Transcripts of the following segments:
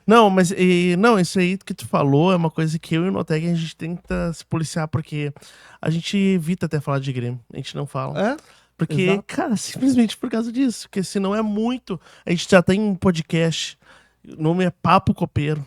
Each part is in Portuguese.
Não, mas não, isso aí que tu falou é uma coisa que eu e o Noteg a gente tenta se policiar, porque a gente evita até falar de Grêmio. A gente não fala. É? Porque, Exato. cara, simplesmente por causa disso. Porque senão é muito. A gente já tem um podcast. O nome é Papo Copeiro.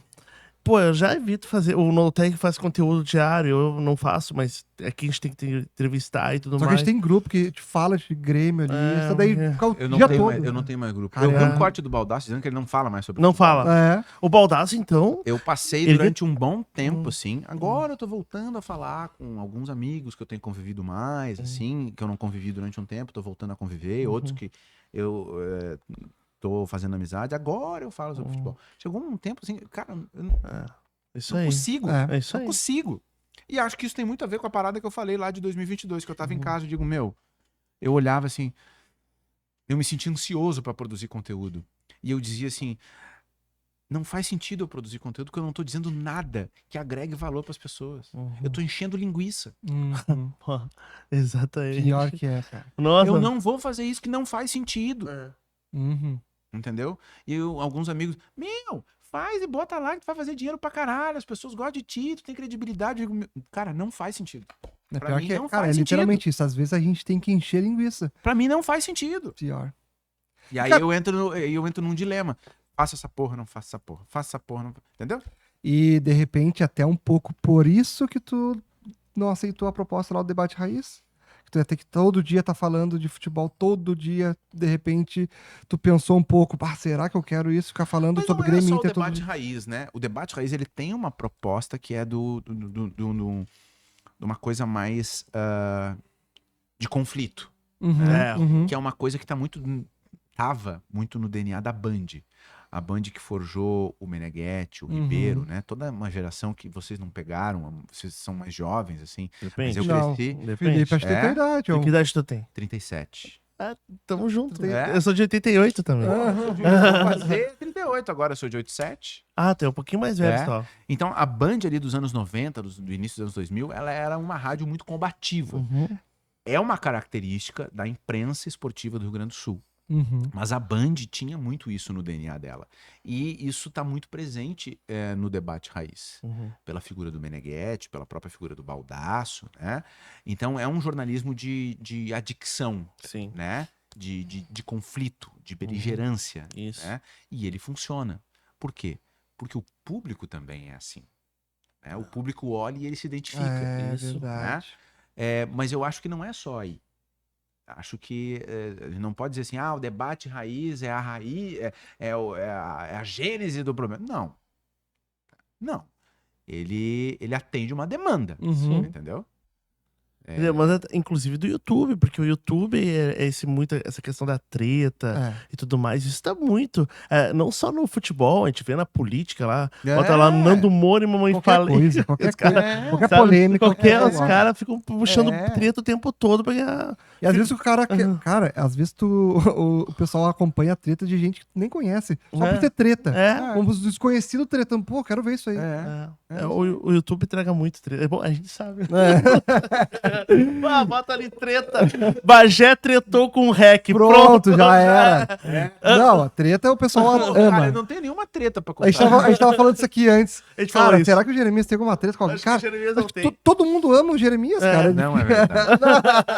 Pô, eu já evito fazer. O Noteg faz conteúdo diário, eu não faço, mas aqui a gente tem que entrevistar e tudo Só que a mais. gente tem grupo que te fala de Grêmio ali. Isso daí fica o Eu dia não, todo. eu não tenho mais grupo. Cara, Eu vi um é. corte do Baldasso dizendo que ele não fala mais sobre Não futebol. fala. É. O Baldasso, então. Eu passei Ele- durante um bom tempo, assim. Agora eu tô voltando a falar com alguns amigos que eu tenho convivido mais, assim, que eu não convivi durante um tempo, tô voltando a conviver. Outros que eu tô fazendo amizade. Agora eu falo sobre futebol. Chegou um tempo, assim, cara, eu não Isso não aí. consigo. É isso Não aí. consigo. E acho que isso tem muito a ver com a parada que eu falei lá de 2022, que eu tava em casa e digo, eu olhava assim, eu me sentia ansioso pra produzir conteúdo. E eu dizia assim, não faz sentido eu produzir conteúdo porque eu não tô dizendo nada que agregue valor pras pessoas. Eu tô enchendo linguiça. Uhum. Pô, exatamente. Pior que é, cara. Nossa. Eu não vou fazer isso que não faz sentido. Uhum. Entendeu? E alguns amigos, faz e bota lá que tu vai fazer dinheiro pra caralho, as pessoas gostam de ti, tu tem credibilidade. Eu digo, cara, não faz sentido. É Pra pior mim que é. não Cara, faz é literalmente isso. Às vezes a gente tem que encher linguiça. Pra mim não faz sentido. Pior. E aí eu entro num dilema. Faça essa porra, não faça essa porra. Faça essa porra, não. Entendeu? E, de repente, até um pouco por isso que tu não aceitou a proposta lá do Debate Raiz. Que tu ia ter que todo dia tá falando de futebol, todo dia, de repente, tu pensou um pouco, será que eu quero isso? Ficar falando Mas sobre não é Grêmio só o Inter todo debate dia. raiz, né? O debate raiz ele tem uma proposta que é de uma coisa mais de conflito, Uhum, É, uhum. que é uma coisa que tava muito no DNA da Band. A Band que forjou o Meneghetti, o Ribeiro, né? Toda uma geração que vocês não pegaram, vocês são mais jovens, assim. depende. Mas eu Não, cresci. o Felipe acho que tem tua idade. Que idade tu tem? 37. Tamo junto. É? Eu sou de 88 também. Eu vou fazer 38 agora, eu sou de 87. Ah, tu é um pouquinho mais velho É. só. Então, a Band ali dos anos 90, do início dos anos 2000, ela era uma rádio muito combativa. Uhum. É uma característica da imprensa esportiva do Rio Grande do Sul. Uhum. Mas a Band tinha muito isso no DNA dela. E isso está muito presente no debate raiz. Uhum. Pela figura do Meneghetti, pela própria figura do Baldasso, né? Então, é um jornalismo de adicção, Sim. né? De conflito, de beligerância. Isso. Né? E ele funciona. Por quê? Porque o público também é assim. Né? O público olha e ele se identifica. É Isso, verdade. né? Mas eu acho que não é só aí. Acho que a gente não pode dizer assim, o debate raiz é a raiz, é a gênese do problema. Não. Não. Ele atende uma demanda. Uhum. Entendeu? Mas inclusive do YouTube, porque o YouTube é essa questão da treta É. e tudo mais. Isso tá muito. Não só no futebol, a gente vê na política lá. É. Bota lá Nando Moura e Mamãe Qualquer Falei. coisa, qualquer Os cara- coisa. Qualquer sabe, polêmica. Os caras ficam puxando É. treta o tempo todo pra ganhar. E às vezes o cara. Cara, às vezes o pessoal acompanha a treta de gente que tu nem conhece. Só É. por ter treta. É. Como os desconhecidos tretando. Pô, quero ver isso aí. O YouTube traga muito treta. É bom, a gente sabe. Bota ali treta. Bagé tretou com o REC. Pronto, já era. Não, a treta o pessoal ama. Cara, eu não tenho nenhuma treta pra A contar. gente tava falando isso aqui antes. A gente falou Cara, isso. será que o Jeremias tem alguma treta com alguém? Acho que Cara, o Jeremias não acho que tem. todo mundo ama o Jeremias, cara. Não é verdade.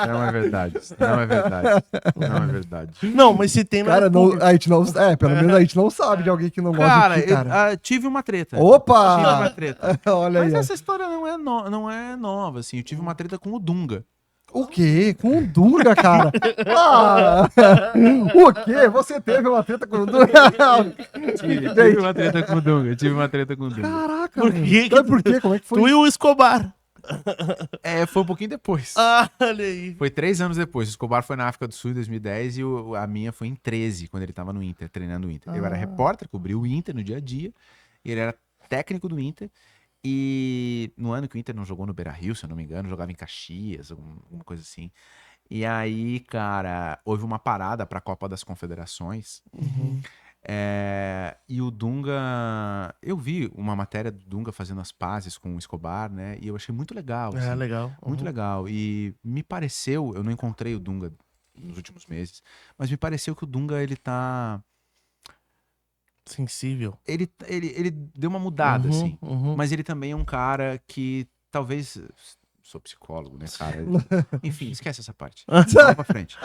Não é verdade. Não é verdade. Não é verdade. Não, mas se tem Cara, na não, pública. a gente não. Pelo menos a gente não sabe de alguém que não gosta Cara, de ti, cara. eu tive uma treta. Tive Opa! uma treta. Olha Mas aí. essa história não é nova, assim. Eu tive uma treta com o Dunga. O quê? Com o Dunga, cara? O quê? Você teve uma treta com o Dunga? Tive uma treta com o Dunga. Tive uma treta com o Dunga. Caraca, Por mano. que Sabe por quê? Como é que foi? Tu e o Escobar. Foi um pouquinho depois. Olha aí. Foi 3 anos depois. O Escobar foi na África do Sul em 2010 e a minha foi em 13, quando ele tava no Inter, treinando o Inter. Eu era repórter, cobri o Inter no dia a dia. E ele era técnico do Inter. E no ano que o Inter não jogou no Beira-Rio, se eu não me engano, jogava em Caxias, alguma coisa assim. E aí, cara, houve uma parada pra Copa das Confederações. E o Dunga... Eu vi uma matéria do Dunga fazendo as pazes com o Escobar, né? E eu achei muito legal. assim. Legal. Muito legal. E me pareceu, eu não encontrei o Dunga nos últimos meses, mas me pareceu que o Dunga, ele tá Sensível. Ele deu uma mudada, Uhum, assim. uhum. Mas ele também é um cara que talvez... Sou psicólogo, né, cara? Enfim, esquece essa parte. Vamos pra frente.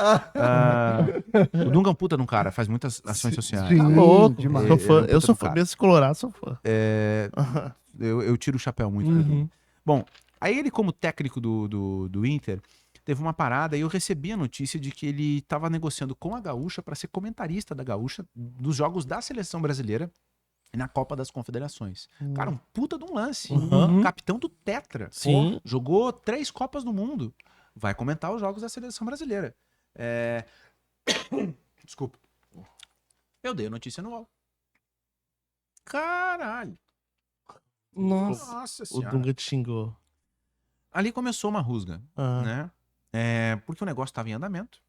O Dunga é um puta de um cara, faz muitas ações sociais. Tá Sim, louco. demais. Sou fã. Ele é um Eu puta sou do fã. cara. Mesmo se colorado, sou fã. Eu tiro o chapéu muito pro Dunga. Uhum. Bom, aí ele, como técnico do Inter, teve uma parada e eu recebi a notícia de que ele estava negociando com a Gaúcha para ser comentarista da Gaúcha dos jogos da seleção brasileira na Copa das Confederações. Cara, um puta de um lance. Uhum. Capitão do Tetra. Sim. Jogou 3 Copas do Mundo. Vai comentar os jogos da seleção brasileira. Desculpa. Eu dei a notícia no UOL. Caralho. Nossa. Nossa O senhora. Dunga te xingou. Ali começou uma rusga, Ah. né? Porque o negócio estava em andamento,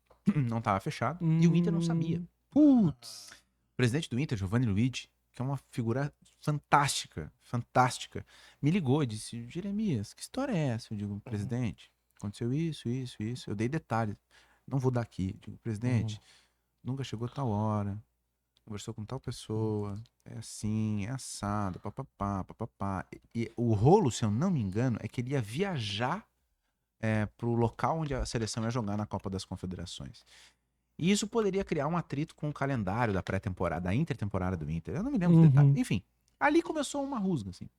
não estava fechado, e o Inter não sabia. Putz. O presidente do Inter, Giovanni Luigi, que é uma figura fantástica, fantástica, me ligou e disse: Jeremias, que história é essa? Eu digo: presidente, aconteceu isso. Eu dei detalhes, não vou dar aqui. Eu digo: presidente, nunca chegou tal hora, conversou com tal pessoa, é assim, é assado, papapá. E o rolo, se eu não me engano, é que ele ia viajar pro local onde a seleção ia jogar na Copa das Confederações. E isso poderia criar um atrito com o calendário da pré-temporada, da intertemporada do Inter. Eu não me lembro dos detalhes. Enfim, ali começou uma rusga, assim.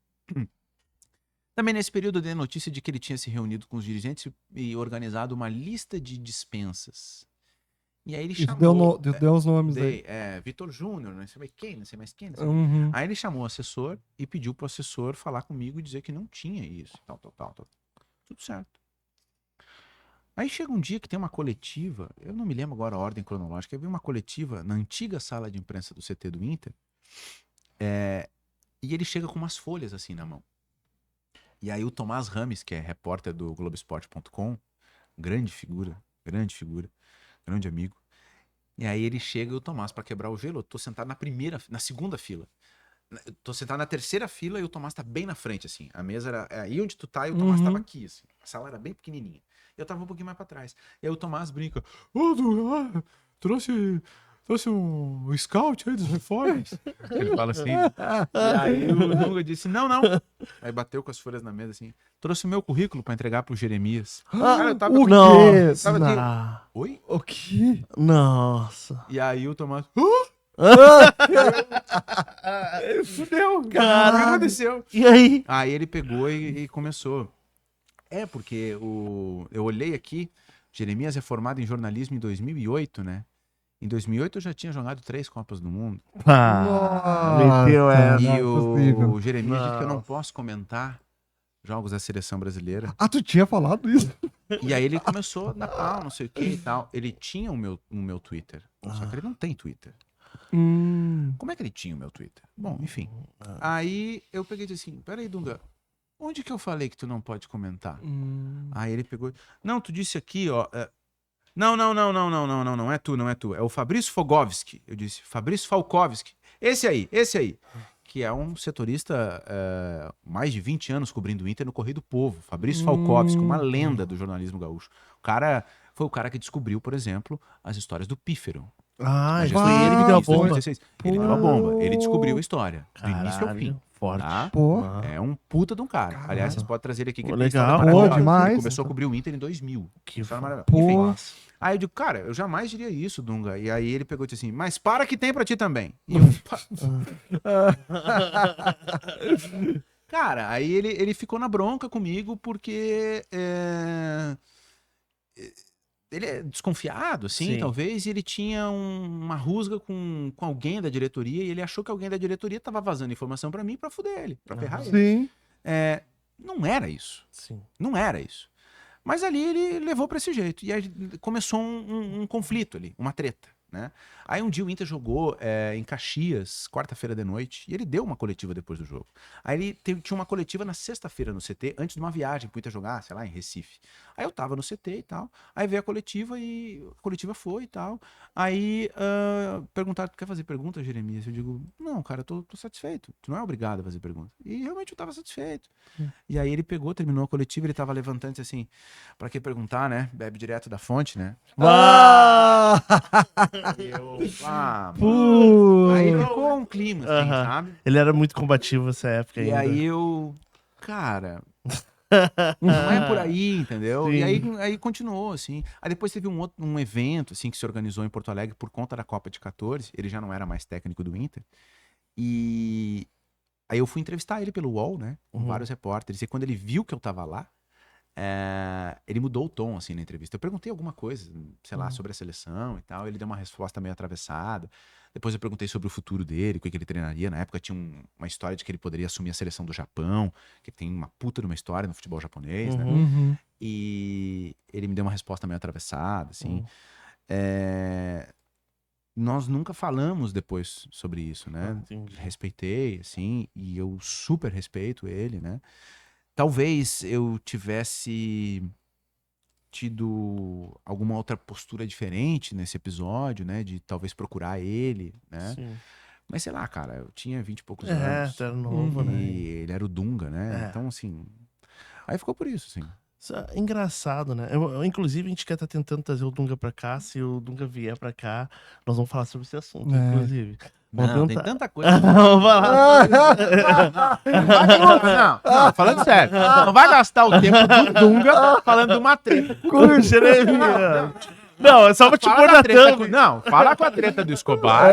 Também nesse período eu dei a notícia de que ele tinha se reunido com os dirigentes e organizado uma lista de dispensas. E aí ele Isso chamou... deu os nomes aí. Vitor Júnior, não sei mais quem. Uhum. Aí ele chamou o assessor e pediu pro assessor falar comigo e dizer que não tinha isso. Tal. Tudo certo. Aí chega um dia que tem uma coletiva, eu não me lembro agora a ordem cronológica, havia uma coletiva na antiga sala de imprensa do CT do Inter, e ele chega com umas folhas assim na mão. E aí o Tomás Rames, que é repórter do Globoesporte.com, grande figura, grande amigo, e aí ele chega e o Tomás, para quebrar o gelo, eu tô sentado na segunda fila. Eu tô sentado na terceira fila e o Tomás tá bem na frente, assim. A mesa era aí onde tu tá e o Tomás tava aqui, assim. A sala era bem pequenininha. Eu tava um pouquinho mais pra trás. E aí o Tomás brinca: trouxe um scout aí dos reformas. Ele fala assim. E aí o Dunga disse: não. Aí bateu com as folhas na mesa, assim. Trouxe o meu currículo pra entregar pro Jeremias. Cara, eu tava O com- quê? tava assim, Não. Oi? O quê? Nossa. E aí o Tomás... Fudeu, O que aconteceu? E aí? Aí ele pegou e começou. Porque eu olhei aqui, Jeremias é formado em jornalismo em 2008, né? Em 2008 eu já tinha jogado 3 Copas do Mundo. Meteu essa. E não é possível. o Jeremias disse que eu não Não. posso comentar jogos da seleção brasileira. Ah, tu tinha falado isso? E aí ele começou na pau, não sei o que e tal. Ele tinha o meu Twitter, só que ele não tem Twitter. Como é que ele tinha o meu Twitter? Bom, enfim. Aí eu peguei e disse assim: peraí, Dunga, onde que eu falei que tu não pode comentar? Aí ele pegou: não, tu disse aqui, ó. Não, é tu. É o Fabrício Fogovski. Eu disse: Fabrício Falkovski. Esse aí. Que é um setorista mais de 20 anos cobrindo o Inter no Correio do Povo. Fabrício Falkovski, uma lenda do jornalismo gaúcho. O cara foi o cara que descobriu, por exemplo, as histórias do Pífero. Ah, Na foi gestão ele dele que deu a em 2016. bomba. Ele deu a bomba. Ele descobriu a história. Do início ao fim. Caralho, forte. Tá? Pô. É um puta de um cara. Caralho. Aliás, vocês podem trazer ele aqui. Que Pô, ele tem legal. história Pô, maravilhosa. demais. Ele começou a cobrir o Inter em 2000. Que História maravilhosa. Pô. Enfim, Nossa. aí eu digo: cara, eu jamais diria isso, Dunga. E aí ele pegou e disse assim: mas para que tem pra ti também. E eu, cara, aí ele ficou na bronca comigo porque ele é desconfiado, assim, Sim. talvez, e ele tinha uma rusga com alguém da diretoria e ele achou que alguém da diretoria tava vazando informação pra mim pra fuder ele, pra ferrar ele. Sim. Não era isso. Sim. Não era isso. Mas ali ele levou pra esse jeito. E aí começou um conflito ali, uma treta, né? Aí um dia o Inter jogou em Caxias, quarta-feira de noite, e ele deu uma coletiva depois do jogo. Aí ele tinha uma coletiva na sexta-feira no CT, antes de uma viagem pro Inter jogar, sei lá, em Recife. Aí eu tava no CT e tal, aí veio a coletiva e a coletiva foi e tal. Aí perguntaram: tu quer fazer pergunta, Jeremias? Eu digo: não, cara, eu tô satisfeito. Tu não é obrigado a fazer pergunta. E realmente eu tava satisfeito. E aí ele pegou, terminou a coletiva, ele tava levantando assim: pra que perguntar, né? Bebe direto da fonte, né? Ah! Aí ficou um clima, assim, sabe? Ele era muito combativo nessa época E ainda. aí cara, não é por aí, entendeu? Sim. E aí continuou, assim. Aí depois teve um evento, assim, que se organizou em Porto Alegre por conta da Copa de 14. Ele já não era mais técnico do Inter. E aí eu fui entrevistar ele pelo UOL, né? Com vários repórteres. E quando ele viu que eu tava lá, ele mudou o tom, assim, na entrevista. Eu perguntei alguma coisa, sei lá, sobre a seleção e tal. Ele deu uma resposta meio atravessada. Depois eu perguntei sobre o futuro dele, o que ele treinaria. Na época tinha uma história de que ele poderia assumir a seleção do Japão, que tem uma puta de uma história no futebol japonês, né? E ele me deu uma resposta meio atravessada, assim. Nós nunca falamos depois sobre isso, né? Respeitei, assim, e eu super respeito ele, né? Talvez eu tivesse tido alguma outra postura diferente nesse episódio, né? De talvez procurar ele, né? Sim. Mas sei lá, cara, eu tinha 20 e poucos É, anos. tu era novo, né? E ele era o Dunga, né? É. Então, assim... Aí ficou por isso, assim. Isso é engraçado, né? Inclusive, a gente quer estar tentando trazer o Dunga pra cá. Se o Dunga vier pra cá, nós vamos falar sobre esse assunto, inclusive. Vamos Não, tem tentar. tanta coisa. Vamos falar. Não, falando sério. Não vai gastar o tempo do Dunga falando de uma treta. Com Jeremias. Não, é só pra te pôr Fala na da treta thumb. não, fala com a treta do Escobar.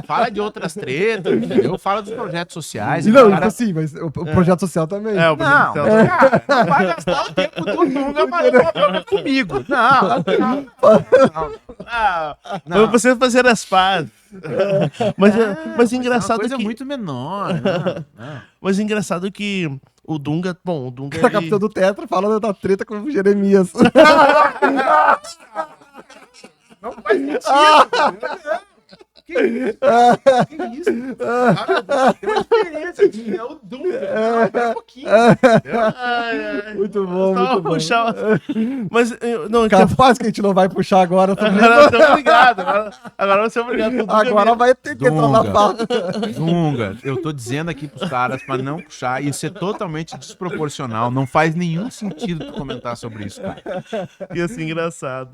Fala de outras tretas, entendeu? Fala dos projetos sociais. Não, cara... sim, mas o projeto social também. É, o Não, Brasil. cara, não vai gastar o tempo do Dunga falando problema comigo. Não. Mas você fazer as pazes. Mas engraçado é uma coisa que. muito menor. Não. Mas engraçado que o Dunga. Bom, o Dunga. O capitão do Tetra falando da treta com o Jeremias. Não faz sentido. Que isso? Que isso? Tem uma diferença. É o Dunga. É um pouquinho. Muito bom, Só muito bom. puxar. Mas. Não, Capaz que a gente não vai puxar agora. agora você é obrigado. Agora você é obrigado. O Dunga Agora vai ter que entrar na pauta. Dunga, eu tô dizendo aqui pros caras pra não puxar. Isso é totalmente desproporcional. Não faz nenhum sentido tu comentar sobre isso, cara. ia ser engraçado.